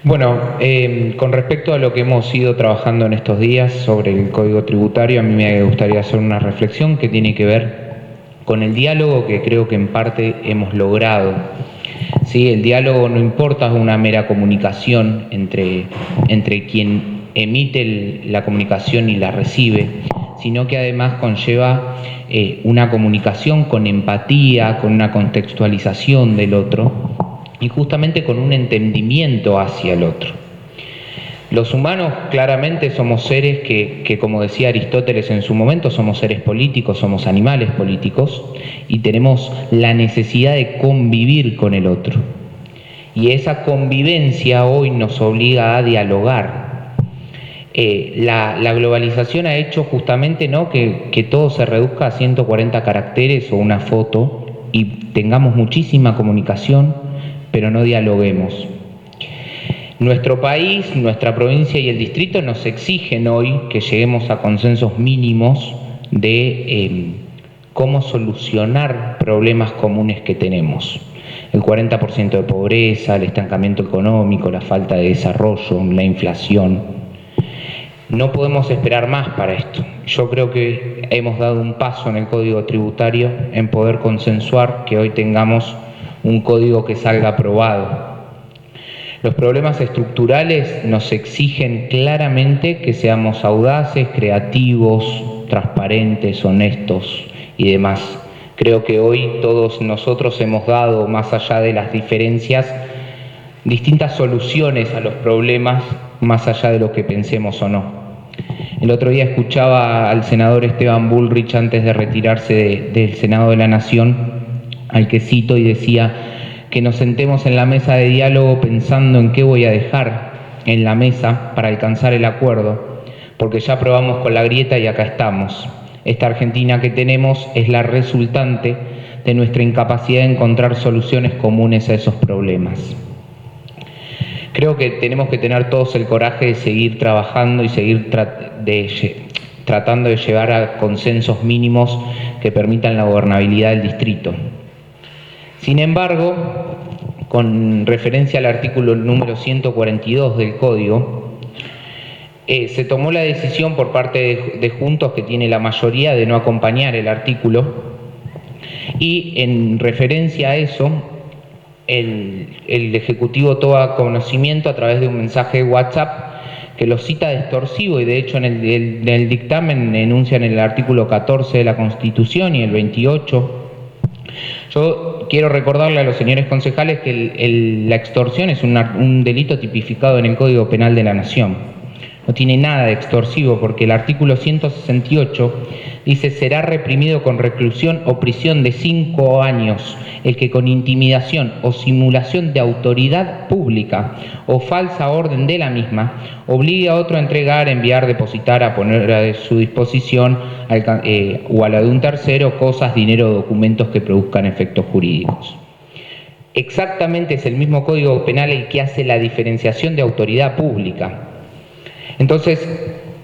Bueno, con respecto a lo que hemos ido trabajando en estos días sobre el Código Tributario, a mí me gustaría hacer una reflexión que tiene que ver con el diálogo que creo que en parte hemos logrado. ¿Sí? El diálogo no importa, es una mera comunicación entre quien emite la comunicación y la recibe, sino que además conlleva una comunicación con empatía, con una contextualización del otro y justamente con un entendimiento hacia el otro. Los humanos claramente somos seres que, como decía Aristóteles en su momento, somos seres políticos, somos animales políticos y tenemos la necesidad de convivir con el otro. Y esa convivencia hoy nos obliga a dialogar. La globalización ha hecho justamente, ¿no?, que todo se reduzca a 140 caracteres o una foto y tengamos muchísima comunicación, pero no dialoguemos. Nuestro país, nuestra provincia y el distrito nos exigen hoy que lleguemos a consensos mínimos de cómo solucionar problemas comunes que tenemos. El 40% de pobreza, el estancamiento económico, la falta de desarrollo, la inflación. No podemos esperar más para esto. Yo creo que hemos dado un paso en el Código Tributario en poder consensuar que hoy tengamos un código que salga aprobado. Los problemas estructurales nos exigen claramente que seamos audaces, creativos, transparentes, honestos y demás. Creo que hoy todos nosotros hemos dado, más allá de las diferencias, distintas soluciones a los problemas, más allá de lo que pensemos o no. El otro día escuchaba al senador Esteban Bullrich antes de retirarse del Senado de la Nación, al que cito, y decía que nos sentemos en la mesa de diálogo pensando en qué voy a dejar en la mesa para alcanzar el acuerdo, porque ya probamos con la grieta y acá estamos. Esta Argentina que tenemos es la resultante de nuestra incapacidad de encontrar soluciones comunes a esos problemas. Creo que tenemos que tener todos el coraje de seguir trabajando y seguir tratando de llevar a consensos mínimos que permitan la gobernabilidad del distrito. Sin embargo, con referencia al artículo número 142 del Código, se tomó la decisión por parte de Juntos, que tiene la mayoría, de no acompañar el artículo, y en referencia a eso, el Ejecutivo toma conocimiento a través de un mensaje de WhatsApp que lo cita de extorsivo, y de hecho en el dictamen enuncian el artículo 14 de la Constitución y el 28. Yo quiero recordarle a los señores concejales que la extorsión es un delito tipificado en el Código Penal de la Nación. No tiene nada de extorsivo porque el artículo 168 dice: será reprimido con reclusión o prisión de 5 años el que con intimidación o simulación de autoridad pública o falsa orden de la misma obligue a otro a entregar, enviar, depositar, a poner a su disposición o a la de un tercero cosas, dinero o documentos que produzcan efectos jurídicos. Exactamente es el mismo Código Penal el que hace la diferenciación de autoridad pública. Entonces,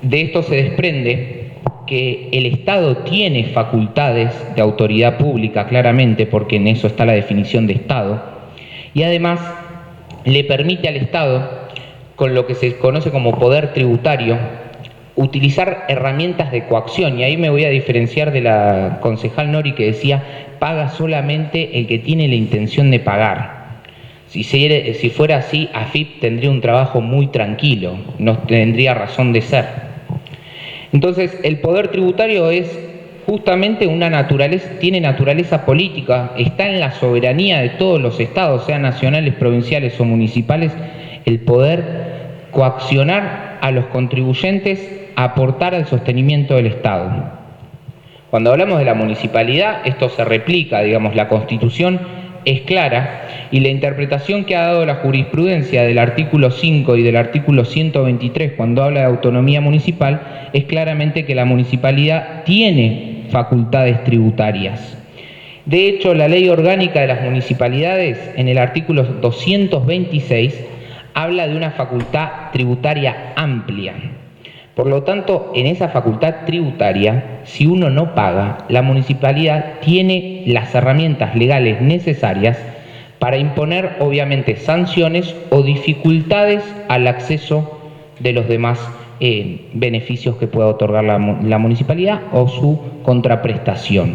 de esto se desprende que el Estado tiene facultades de autoridad pública, claramente, porque en eso está la definición de Estado, y además le permite al Estado, con lo que se conoce como poder tributario, utilizar herramientas de coacción, y ahí me voy a diferenciar de la concejal Nori que decía: paga solamente el que tiene la intención de pagar. Si fuera así, AFIP tendría un trabajo muy tranquilo, no tendría razón de ser. Entonces, el poder tributario es justamente tiene naturaleza política, está en la soberanía de todos los estados, sean nacionales, provinciales o municipales, el poder coaccionar a los contribuyentes a aportar al sostenimiento del Estado. Cuando hablamos de la municipalidad, esto se replica, digamos, la Constitución es clara y la interpretación que ha dado la jurisprudencia del artículo 5 y del artículo 123 cuando habla de autonomía municipal es claramente que la municipalidad tiene facultades tributarias. De hecho, la Ley Orgánica de las Municipalidades, en el artículo 226, habla de una facultad tributaria amplia. Por lo tanto, en esa facultad tributaria, si uno no paga, la municipalidad tiene las herramientas legales necesarias para imponer obviamente sanciones o dificultades al acceso de los demás beneficios que pueda otorgar la municipalidad o su contraprestación.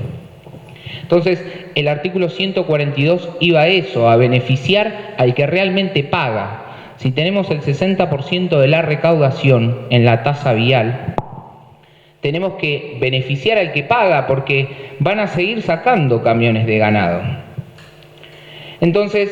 Entonces, el artículo 142 iba a eso, a beneficiar al que realmente paga. Si tenemos el 60% de la recaudación en la tasa vial, tenemos que beneficiar al que paga porque van a seguir sacando camiones de ganado. Entonces,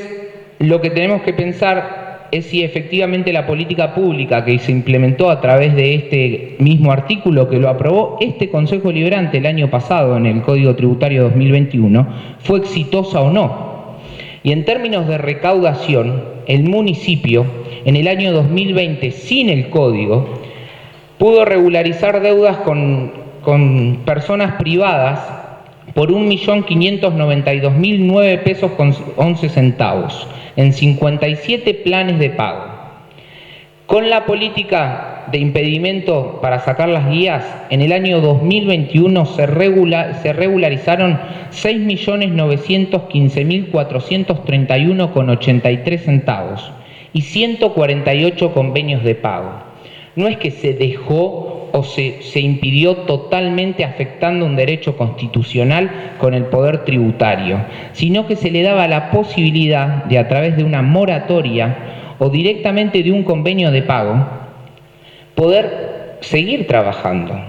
lo que tenemos que pensar es si efectivamente la política pública que se implementó a través de este mismo artículo que lo aprobó este Consejo Deliberante el año pasado en el Código Tributario 2021 fue exitosa o no. Y en términos de recaudación, el municipio en el año 2020, sin el código, pudo regularizar deudas con personas privadas por 1.592.009 pesos con 11 centavos en 57 planes de pago. Con la política de impedimento para sacar las guías, en el año 2021 se regularizaron 6.915.431 con 83 centavos y 148 convenios de pago. No es que se dejó o se impidió totalmente afectando un derecho constitucional con el poder tributario, sino que se le daba la posibilidad de, a través de una moratoria o directamente de un convenio de pago, poder seguir trabajando.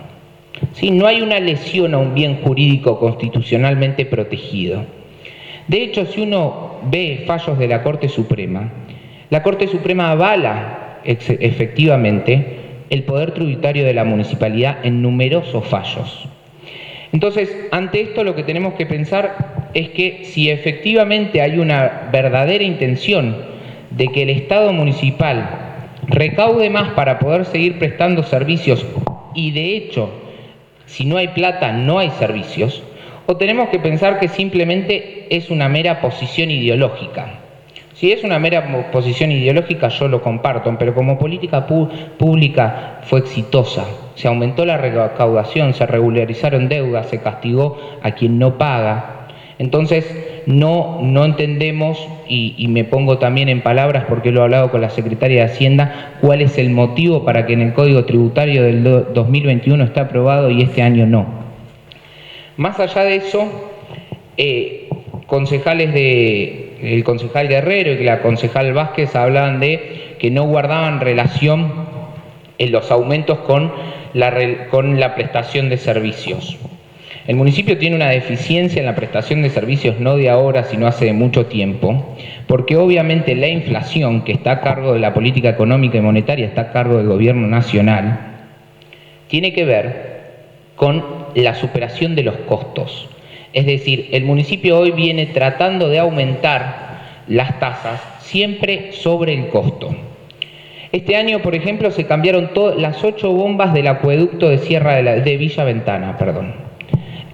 ¿Sí? No hay una lesión a un bien jurídico constitucionalmente protegido. De hecho, si uno ve fallos de la Corte Suprema avala efectivamente el poder tributario de la municipalidad en numerosos fallos. Entonces, ante esto lo que tenemos que pensar es que si efectivamente hay una verdadera intención de que el Estado municipal recaude más para poder seguir prestando servicios y de hecho, si no hay plata, no hay servicios, o tenemos que pensar que simplemente es una mera posición ideológica. Si es una mera posición ideológica, yo lo comparto, pero como política pública fue exitosa. Se aumentó la recaudación, se regularizaron deudas, se castigó a quien no paga. Entonces, no entendemos, y me pongo también en palabras porque lo he hablado con la secretaria de Hacienda, cuál es el motivo para que en el Código Tributario del 2021 esté aprobado y este año no. Más allá de eso, el concejal Guerrero y la concejal Vázquez hablaban de que no guardaban relación en los aumentos con la prestación de servicios. El municipio tiene una deficiencia en la prestación de servicios no de ahora, sino hace de mucho tiempo, porque obviamente la inflación que está a cargo de la política económica y monetaria, está a cargo del gobierno nacional, tiene que ver con la superación de los costos. Es decir, el municipio hoy viene tratando de aumentar las tasas siempre sobre el costo. Este año, por ejemplo, se cambiaron las 8 bombas del acueducto de Villa Ventana.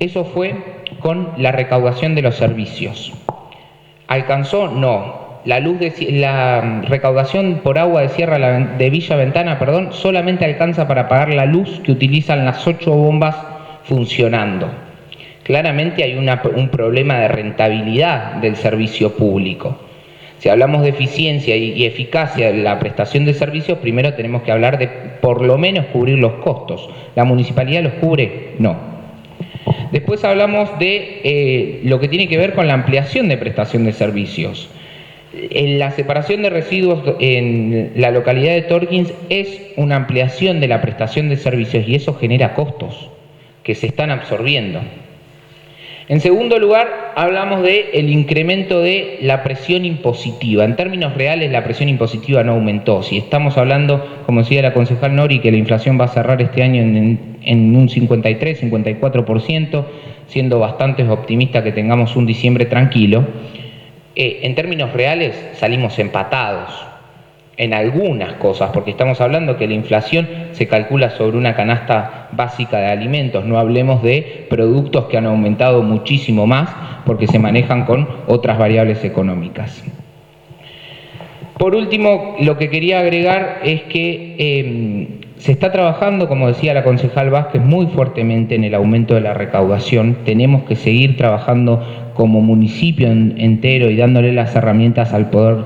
Eso fue con la recaudación de los servicios. ¿Alcanzó? No. La recaudación por agua de Villa Ventana, solamente alcanza para pagar la luz que utilizan las 8 bombas funcionando. Claramente hay un problema de rentabilidad del servicio público. Si hablamos de eficiencia y eficacia de la prestación de servicios, primero tenemos que hablar de por lo menos cubrir los costos. ¿La municipalidad los cubre? No. Después hablamos de lo que tiene que ver con la ampliación de prestación de servicios. La separación de residuos en la localidad de Torkins es una ampliación de la prestación de servicios y eso genera costos que se están absorbiendo. En segundo lugar, hablamos del incremento de la presión impositiva. En términos reales, la presión impositiva no aumentó. Si estamos hablando, como decía la concejal Nori, que la inflación va a cerrar este año en un 53, 54%, siendo bastante optimista que tengamos un diciembre tranquilo, en términos reales salimos empatados en algunas cosas, porque estamos hablando que la inflación se calcula sobre una canasta básica de alimentos, no hablemos de productos que han aumentado muchísimo más porque se manejan con otras variables económicas. Por último, lo que quería agregar es que se está trabajando, como decía la concejal Vázquez, muy fuertemente en el aumento de la recaudación. Tenemos que seguir trabajando como municipio entero y dándole las herramientas al Poder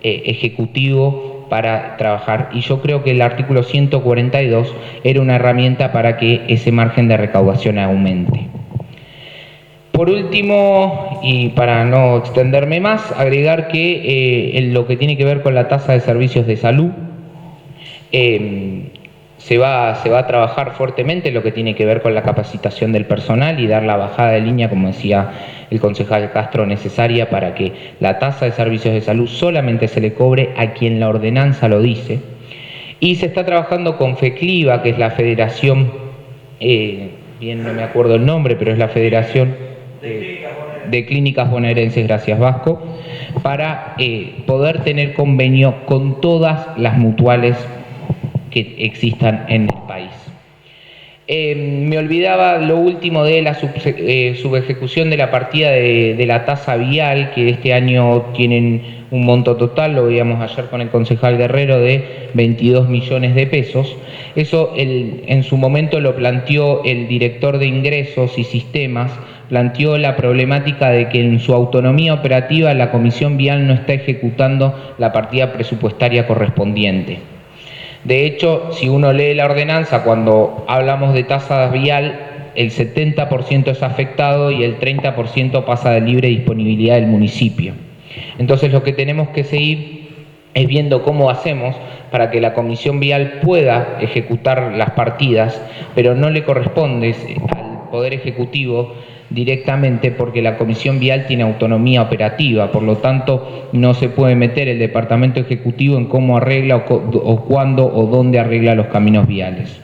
Ejecutivo para trabajar. Y yo creo que el artículo 142 era una herramienta para que ese margen de recaudación aumente. Por último, y para no extenderme más, agregar que en lo que tiene que ver con la tasa de servicios de salud, se va a trabajar fuertemente en lo que tiene que ver con la capacitación del personal y dar la bajada de línea, como decía el concejal Castro, necesaria para que la tasa de servicios de salud solamente se le cobre a quien la ordenanza lo dice. Y se está trabajando con FECLIVA, que es la Federación, bien no me acuerdo el nombre, pero es la Federación de Clínicas Bonaerenses, gracias Vasco, para poder tener convenio con todas las mutuales que existan en el país. Me olvidaba lo último de la subejecución de la partida de la tasa vial, que este año tienen un monto total, lo veíamos ayer con el concejal Guerrero, de 22 millones de pesos. Eso en su momento lo planteó el director de Ingresos y Sistemas, planteó la problemática de que en su autonomía operativa la Comisión Vial no está ejecutando la partida presupuestaria correspondiente. De hecho, si uno lee la ordenanza, cuando hablamos de tasa vial, el 70% es afectado y el 30% pasa de libre disponibilidad del municipio. Entonces lo que tenemos que seguir es viendo cómo hacemos para que la Comisión Vial pueda ejecutar las partidas, pero no le corresponde al Poder Ejecutivo directamente, porque la Comisión Vial tiene autonomía operativa, por lo tanto no se puede meter el Departamento Ejecutivo en cómo arregla o cuándo o dónde arregla los caminos viales.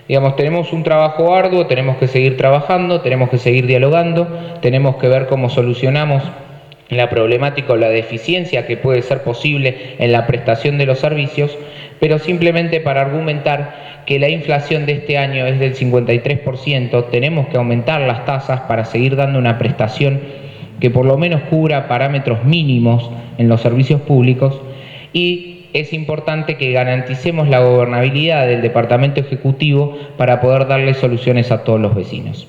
Digamos, tenemos un trabajo arduo, tenemos que seguir trabajando, tenemos que seguir dialogando, tenemos que ver cómo solucionamos la problemática o la deficiencia que puede ser posible en la prestación de los servicios, pero simplemente para argumentar que la inflación de este año es del 53%, tenemos que aumentar las tasas para seguir dando una prestación que por lo menos cubra parámetros mínimos en los servicios públicos, y es importante que garanticemos la gobernabilidad del Departamento Ejecutivo para poder darle soluciones a todos los vecinos.